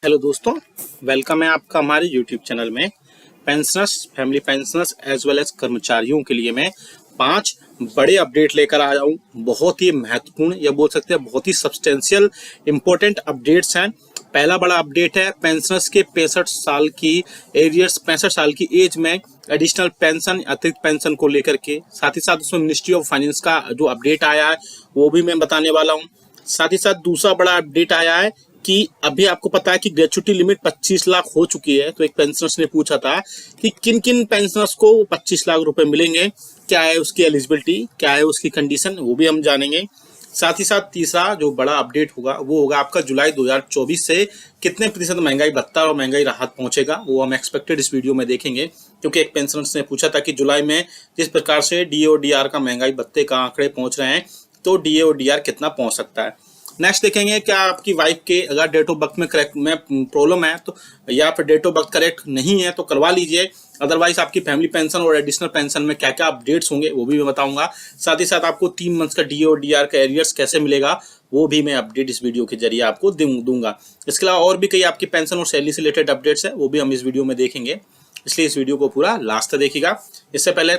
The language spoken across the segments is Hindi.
हेलो दोस्तों, वेलकम है आपका हमारे यूट्यूब चैनल में। Pensioners, family pensioners as well as कर्मचारियों के लिए मैं 5 बड़े अपडेट लेकर आया हूँ। बहुत ही महत्वपूर्ण या बोल सकते हैं बहुत ही सब्सटेंशियल इंपॉर्टेंट अपडेट्स हैं। पहला बड़ा अपडेट है पेंशनर्स के 65 साल की एरियर्स 65 साल की एज में एडिशनल पेंशन अतिरिक्त पेंशन को लेकर के। साथ ही साथ उसमें मिनिस्ट्री ऑफ फाइनेंस का जो अपडेट आया है वो भी मैं बताने वाला हूँ। साथ ही साथ दूसरा बड़ा अपडेट आया है कि अभी आपको पता है कि ग्रेच्युटी लिमिट 25 लाख हो चुकी है। तो एक पेंशनर्स ने पूछा था कि किन किन पेंशनर्स को 25 लाख रुपए मिलेंगे, क्या है उसकी एलिजिबिलिटी, क्या है उसकी कंडीशन, वो भी हम जानेंगे। साथ ही साथ तीसरा जो बड़ा अपडेट होगा वो होगा आपका जुलाई 2024 से कितने प्रतिशत महंगाई भत्ता और महंगाई राहत पहुंचेगा, वो हम एक्सपेक्टेड इस वीडियो में देखेंगे। क्योंकि एक पेंशनर्स ने पूछा था कि जुलाई में जिस प्रकार से डीए और डीआर का महंगाई भत्ते का आंकड़े पहुंच रहे हैं तो डीए और डीआर कितना पहुंच सकता है। नेक्स्ट देखेंगे क्या आपकी वाइफ के अगर डेट ऑफ बर्थ में करेक्ट में प्रॉब्लम है तो या फिर डेट ऑफ बर्थ करेक्ट नहीं है तो करवा लीजिए। अदरवाइज आपकी फैमिली पेंशन और एडिशनल पेंशन में क्या क्या अपडेट्स होंगे वो भी मैं बताऊंगा। साथ ही साथ आपको 3 मंथ्स का डीए और डीआर का एरियर्स कैसे मिलेगा वो भी मैं अपडेट इस वीडियो के जरिए आपको दूंगा। इसके अलावा और भी कई आपकी पेंशन और सैलरी से रिलेटेड अपडेट्स है वो भी हम इस वीडियो में देखेंगे, इसलिए इस वीडियो को पूरा लास्ट तक देखिएगा। इससे पहले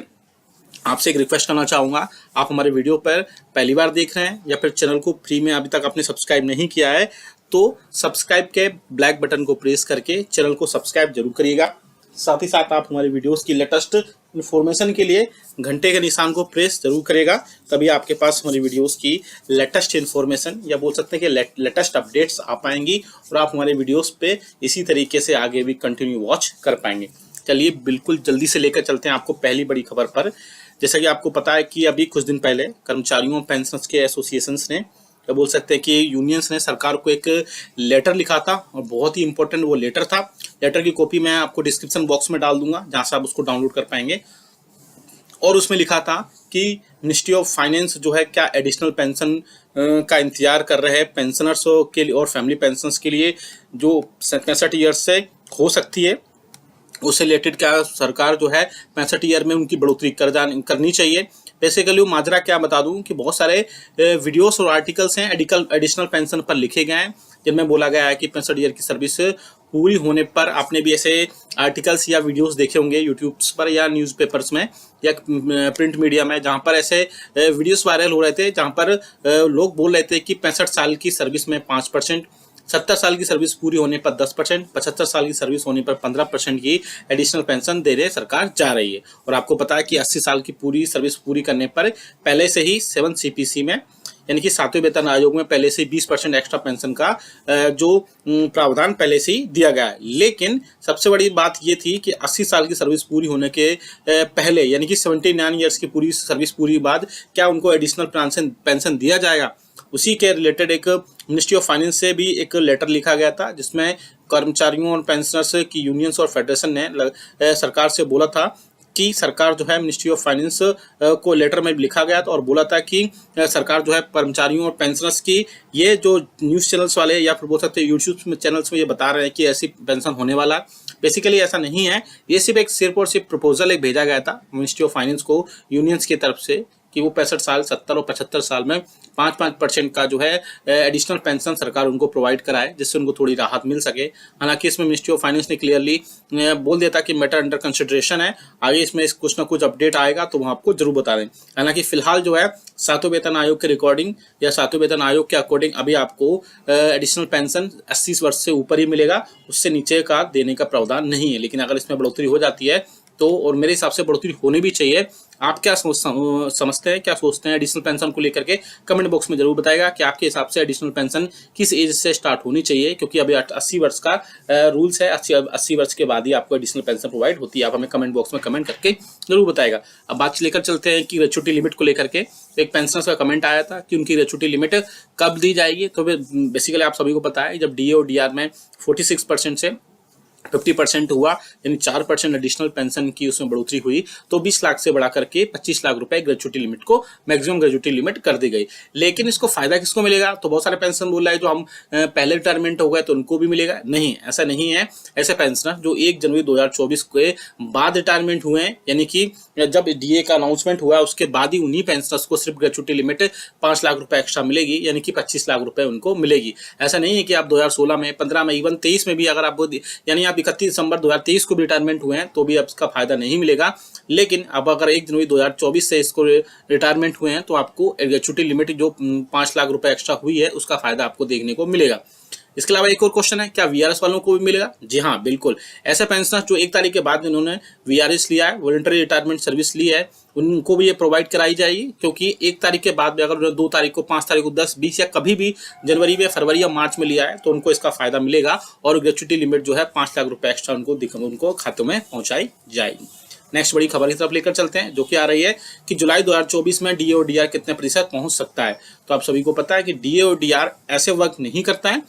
आपसे एक रिक्वेस्ट करना चाहूँगा, आप हमारे वीडियो पर पहली बार देख रहे हैं या फिर चैनल को फ्री में अभी तक आपने सब्सक्राइब नहीं किया है तो सब्सक्राइब के ब्लैक बटन को प्रेस करके चैनल को सब्सक्राइब जरूर करिएगा। साथ ही साथ आप हमारे वीडियोस की लेटेस्ट इन्फॉर्मेशन के लिए घंटे के निशान को प्रेस जरूर करेगा, तभी आपके पास हमारी वीडियोस की लेटेस्ट इन्फॉर्मेशन या बोल सकते हैं कि लेटेस्ट अपडेट्स आ पाएंगी और आप हमारे वीडियोस पे इसी तरीके से आगे भी कंटिन्यू वॉच कर पाएंगे। चलिए बिल्कुल जल्दी से लेकर चलते हैं आपको पहली बड़ी खबर पर। जैसा कि आपको पता है कि अभी कुछ दिन पहले कर्मचारियों पेंशनर्स के एसोसिएशंस ने या बोल सकते हैं कि यूनियंस ने सरकार को एक लेटर लिखा था और बहुत ही इंपॉर्टेंट वो लेटर था। लेटर की कॉपी मैं आपको डिस्क्रिप्शन बॉक्स में डाल दूंगा जहां से आप उसको डाउनलोड कर पाएंगे। और उसमें लिखा था कि मिनिस्ट्री ऑफ फाइनेंस जो है क्या एडिशनल पेंशन का इंतजार कर रहे हैं पेंशनर्स के लिए और फैमिली पेंशनर्स के लिए जो 65 ईयर्स से हो सकती है, उससे रिलेटेड क्या सरकार जो है 65 ईयर में उनकी बढ़ोतरी करनी चाहिए। बेसिकली वो माजरा क्या बता दूं कि बहुत सारे वीडियोस और आर्टिकल्स हैं एडिशनल पेंशन पर लिखे गए हैं जिनमें बोला गया है कि 65 ईयर की सर्विस पूरी होने पर, आपने भी ऐसे आर्टिकल्स या वीडियोस देखे होंगे यूट्यूब पर या न्यूज़पेपर्स में या प्रिंट मीडिया में, जहां पर ऐसे वीडियोस वायरल हो रहे थे जहां पर लोग बोल रहे थे कि 65 साल की सर्विस में 5%, 70 साल की सर्विस पूरी होने पर 10%, 75 साल की सर्विस होने पर 15% की एडिशनल पेंशन देने सरकार जा रही है। और आपको पता है कि 80 साल की पूरी सर्विस पूरी करने पर पहले से ही 7 CPC में यानी कि 7वें वेतन आयोग में पहले से 20% एक्स्ट्रा पेंशन का जो प्रावधान पहले से ही दिया गया है। लेकिन सबसे बड़ी बात ये थी कि 80 साल की सर्विस पूरी होने के पहले यानी कि 79 ईयर्स की पूरी सर्विस पूरी बाद क्या उनको एडिशनल पेंशन दिया जाएगा। उसी के रिलेटेड एक मिनिस्ट्री ऑफ फाइनेंस से भी एक लेटर लिखा गया था जिसमें कर्मचारियों और पेंशनर्स की यूनियंस और फेडरेशन ने सरकार से बोला था कि सरकार जो है मिनिस्ट्री ऑफ फाइनेंस को लेटर में लिखा गया था और बोला था कि सरकार जो है कर्मचारियों और पेंशनर्स की ये जो न्यूज़ चैनल्स वाले या फिर बोल सकते हैं यूट्यूब चैनल्स में ये बता रहे हैं कि ऐसी पेंशन होने वाला है, बेसिकली ऐसा नहीं है। ये सिर्फ और सिर्फ प्रपोजल एक भेजा गया था मिनिस्ट्री ऑफ फाइनेंस को यूनियंस की तरफ से कि वो 65 साल, 70 और 75 साल में 5% का जो है एडिशनल पेंशन सरकार उनको प्रोवाइड कराए जिससे उनको थोड़ी राहत मिल सके। हालांकि इसमें मिनिस्ट्री ऑफ फाइनेंस ने क्लियरली बोल दिया था कि मैटर अंडर कंसिडरेशन है, आगे इसमें कुछ ना कुछ अपडेट आएगा तो वो आपको जरूर बता दें। हालांकि फिलहाल जो है 7वें वेतन आयोग के रिकॉर्डिंग या 7वें वेतन आयोग के अकॉर्डिंग अभी आपको एडिशनल पेंशन 80 वर्ष से ऊपर ही मिलेगा, उससे नीचे का देने का प्रावधान नहीं है। लेकिन अगर इसमें बढ़ोतरी हो जाती है तो, और मेरे हिसाब से बढ़ोतरी होनी भी चाहिए। आप क्या समझते हैं, क्या सोचते हैं एडिशनल पेंशन को लेकर के, कमेंट बॉक्स में जरूर बताएगा कि आपके हिसाब से एडिशनल पेंशन किस एज से स्टार्ट होनी चाहिए। क्योंकि अभी 80 वर्ष का रूल्स है, 80 वर्ष के बाद ही आपको एडिशनल पेंशन प्रोवाइड होती है। आप हमें कमेंट बॉक्स में कमेंट करके जरूर बताएगा। अब बात लेकर चलते हैं कि ग्रेच्युटी लिमिट को लेकर के। एक पेंशनर्स का कमेंट आया था कि उनकी ग्रेच्युटी लिमिट कब दी जाएगी। तो बेसिकली आप सभी को पता है जब डीए और डीआर में 46% से 50% हुआ, यानी 4% एडिशनल पेंशन की उसमें बढ़ोतरी हुई, तो 20 लाख से बढ़ा करके 25 लाख रुपए ग्रेजुएटी लिमिट को मैक्सिमम ग्रेजुएटी लिमिट कर दी गई। लेकिन इसको फायदा किसको मिलेगा? तो बहुत सारे पेंशन बोल रहा है जो हम पहले रिटायरमेंट हो गए तो उनको भी मिलेगा। नहीं, ऐसा नहीं है। ऐसे पेंशनर जो 1 जनवरी 2024 के बाद रिटायरमेंट हुए हैं, यानी कि जब डीए का अनाउंसमेंट हुआ उसके बाद ही उन्हीं पेंशनर्स को सिर्फ ग्रेजुएटी लिमिट 5 लाख रुपए एक्स्ट्रा मिलेगी, यानी कि 25 लाख रुपए उनको मिलेगी। ऐसा नहीं है कि आप 2016 में, 15 में, इवन 23 में भी अगर आप, यानी आप 31 दिसंबर 2023 को भी रिटायरमेंट हुए हैं तो भी अब इसका फायदा नहीं मिलेगा। लेकिन अब अगर 1 जनवरी 2024 से इसको रिटायरमेंट हुए हैं तो आपको ग्रेजुएटी लिमिट जो 5 लाख रुपए एक्स्ट्रा हुई है उसका फायदा आपको देखने को मिलेगा। इसके अलावा एक और क्वेश्चन है, क्या वीआरएस वालों को भी मिलेगा? जी हाँ, बिल्कुल। ऐसे पेंशनर जो 1 तारीख के बाद इन्होंने वीआरएस लिया है, वॉलंटरी रिटायरमेंट सर्विस ली है, उनको भी ये प्रोवाइड कराई जाएगी। क्योंकि 1 तारीख के बाद भी अगर 2 तारीख को, 5 तारीख को, 10, 20 या कभी भी जनवरी में, फरवरी या मार्च में लिया है तो उनको इसका फायदा मिलेगा और ग्रेजुएटी लिमिट जो है 5 लाख रुपए एक्स्ट्रा उनको खातों में पहुंचाई जाएगी। नेक्स्ट बड़ी खबर की तरफ लेकर चलते हैं, जो कि आ रही है कि जुलाई 2024 में डीए और डीआर कितने प्रतिशत पहुंच सकता है। तो आप सभी को पता है कि डीए और डीआर ऐसे वर्क नहीं करता है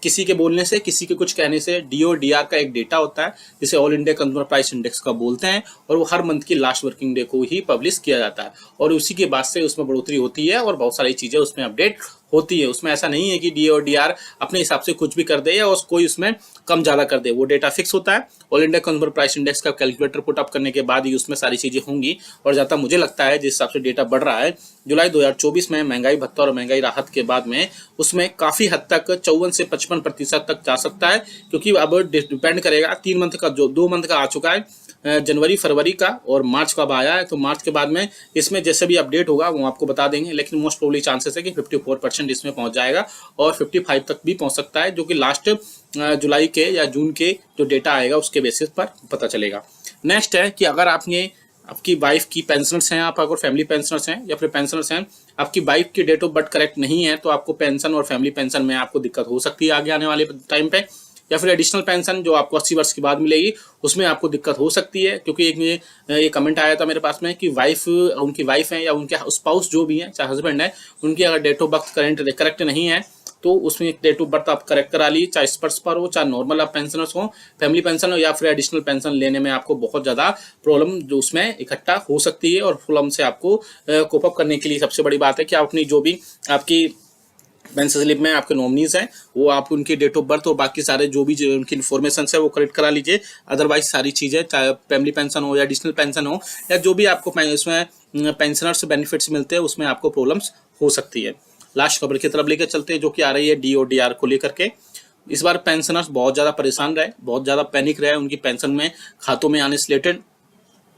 किसी के बोलने से, किसी के कुछ कहने से। डीओ डीआर का एक डेटा होता है जिसे all India consumer price index का बोलते हैं, और वो हर मंथ की लास्ट वर्किंग डे को ही पब्लिश किया जाता है और उसी के बाद से उसमें बढ़ोतरी होती है और बहुत सारी चीजें उसमें अपडेट होती है। उसमें ऐसा नहीं है कि डी और डीआर अपने हिसाब से कुछ भी कर दे या कोई उसमें कम ज्यादा कर दे। वो डेटा फिक्स होता है, all India consumer price index का कैलकुलेटर पुट अप करने के बाद ही उसमें सारी चीजें होंगी। और जहाँ तक मुझे लगता है जिस हिसाब से डेटा बढ़ रहा है, जुलाई 2024 में महंगाई भत्ता और महंगाई राहत के बाद में उसमें काफी हद तक 54 से 55% तक जा सकता है। क्योंकि अब डिपेंड करेगा 3 मंथ का, जो 2 मंथ का आ चुका है, जनवरी, फरवरी का, और मार्च का अब आया है। तो मार्च के बाद में इसमें जैसे भी अपडेट होगा वो आपको बता देंगे। लेकिन मोस्ट प्रोबेबली चांसेस है कि 54% इसमें पहुंच जाएगा और 55 तक भी पहुंच सकता है, जो कि लास्ट जुलाई के या जून के जो डेटा आएगा उसके बेसिस पर पता चलेगा। नेक्स्ट है कि अगर आपकी वाइफ की पेंशनर्स हैं, आप अगर फैमिली पेंशनर्स हैं या फिर पेंशनर्स हैं, आपकी वाइफ की डेट ऑफ बर्थ करेक्ट नहीं है तो आपको पेंशन और फैमिली पेंशन में आपको दिक्कत हो सकती है आगे आने वाले टाइम पे। या फिर एडिशनल पेंशन जो आपको 80 वर्ष के बाद मिलेगी उसमें आपको दिक्कत हो सकती है। क्योंकि एक कमेंट आया था मेरे पास में कि उनकी वाइफ है या उनके स्पाउस जो भी है, चाहे हस्बैंड है, उनकी अगर डेट ऑफ बर्थ करेक्ट नहीं है तो उसमें डेट ऑफ बर्थ आप करेक्ट करा लीजिए, चाहे स्पर्श पर हो, चाहे नॉर्मल आप पेंशनर्स हो, फैमिली पेंशन हो या फिर एडिशनल पेंशन लेने में आपको बहुत ज़्यादा प्रॉब्लम जो उसमें इकट्ठा हो सकती है। और प्रॉब्लम से आपको कोप अप करने के लिए सबसे बड़ी बात है कि आप अपनी जो भी आपकी पेंशन स्लिप में आपके नॉमिनीज हैं वो आप उनकी डेट ऑफ बर्थ और बाकी सारे जो भी उनकी इन्फॉर्मेशन है वो करेक्ट करा लीजिए। अदरवाइज सारी चीज़ें, चाहे फैमिली पेंशन हो या एडिशनल पेंशन हो या जो भी आपको इसमें पेंशनर्स बेनिफिट्स मिलते हैं उसमें आपको प्रॉब्लम्स हो सकती है। लास्ट खबर की तरफ लेकर चलते हैं, जो कि आ रही है डी और डीआर को लेकर के। इस बार पेंशनर्स बहुत ज़्यादा परेशान रहे, बहुत ज़्यादा पैनिक रहे उनकी पेंशन में खातों में आने से रिलेटेड।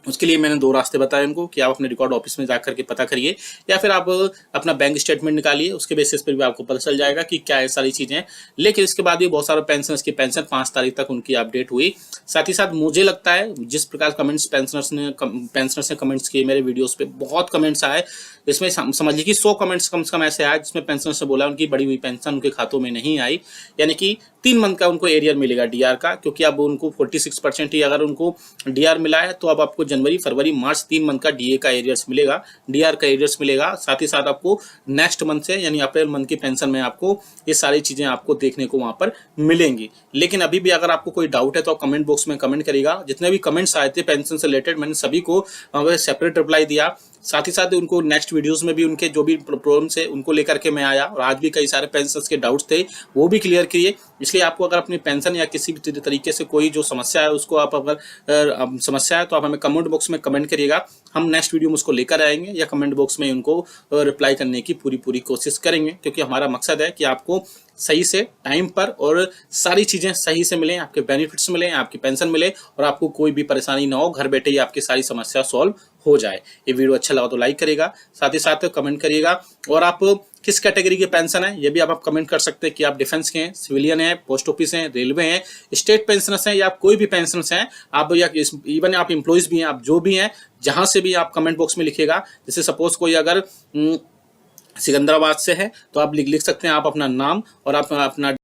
उसके लिए मैंने 2 रास्ते बताए उनको कि आप अपने रिकॉर्ड ऑफिस में जाकर के पता करिए या फिर आप अपना बैंक स्टेटमेंट निकालिए, उसके बेसिस पर भी आपको पता चल जाएगा कि क्या है सारी चीज़ें। लेकिन इसके बाद भी बहुत सारे पेंशनर्स की पेंशन 5 तारीख तक उनकी अपडेट हुई। साथ ही साथ मुझे लगता है जिस प्रकार कमेंट्स पेंशनर्स ने कमेंट्स किए मेरे वीडियोस पे, बहुत कमेंट्स आए। इसमें समझ लीजिए कि 100 कमेंट्स कम से कम ऐसे आए जिसमें पेंशनर्स ने बोला उनकी बढ़ी हुई पेंशन उनके खातों में नहीं आई, यानी कि 3 मंथ का उनको एरियर मिलेगा डीआर का। क्योंकि अब उनको 46% ही अगर उनको डीआर मिला है तो अब आपको जनवरी, फरवरी, मार्च 3 मंथ का डीए का एरियर्स मिलेगा, डीआर का एरियर्स मिलेगा। साथ ही साथ आपको नेक्स्ट मंथ से यानी अप्रैल मंथ की पेंशन में आपको ये सारी चीजें आपको देखने को वहां पर मिलेंगी। लेकिन अभी भी अगर आपको कोई डाउट है तो आप कमेंट बॉक्स में कमेंट करिएगा। जितने भी कमेंट्स आए थे पेंशन से रिलेटेड मैंने सभी को सेपरेट रिप्लाई दिया। साथ ही साथ उनको नेक्स्ट वीडियोस में भी उनके जो भी प्रॉब्लम्स है उनको लेकर के मैं आया और आज भी कई सारे पेंशनर्स के डाउट्स थे वो भी क्लियर किए। इसलिए आपको अगर अपनी पेंशन या किसी भी तरीके से कोई जो समस्या है उसको आप अगर समस्या है तो आप हमें कमेंट बॉक्स में कमेंट करिएगा, हम नेक्स्ट वीडियो में उसको लेकर आएंगे या कमेंट बॉक्स में उनको रिप्लाई करने की पूरी कोशिश करेंगे। क्योंकि हमारा मकसद है कि आपको सही से टाइम पर और सारी चीजें सही से मिलें, आपके बेनिफिट्स मिलें, आपकी पेंशन मिले और आपको कोई भी परेशानी ना हो, घर बैठे ही आपकी सारी समस्या सॉल्व हो जाए। ये वीडियो अच्छा लगा तो लाइक करिएगा, साथ ही साथ कमेंट करिएगा। और आप किस कैटेगरी के पेंशन है ये भी आप कमेंट कर सकते हैं कि आप डिफेंस के हैं, सिविलियन हैं, पोस्ट ऑफिस हैं, रेलवे हैं, स्टेट पेंशनर्स हैं या कोई भी पेंशनर्स हैं आप, या इवन आप एम्प्लॉइज भी हैं, आप जो भी हैं जहां से भी आप कमेंट बॉक्स में लिखिएगा। जैसे सपोज कोई अगर सिकंदराबाद से है तो आप लिख सकते हैं आप अपना नाम और आप अपना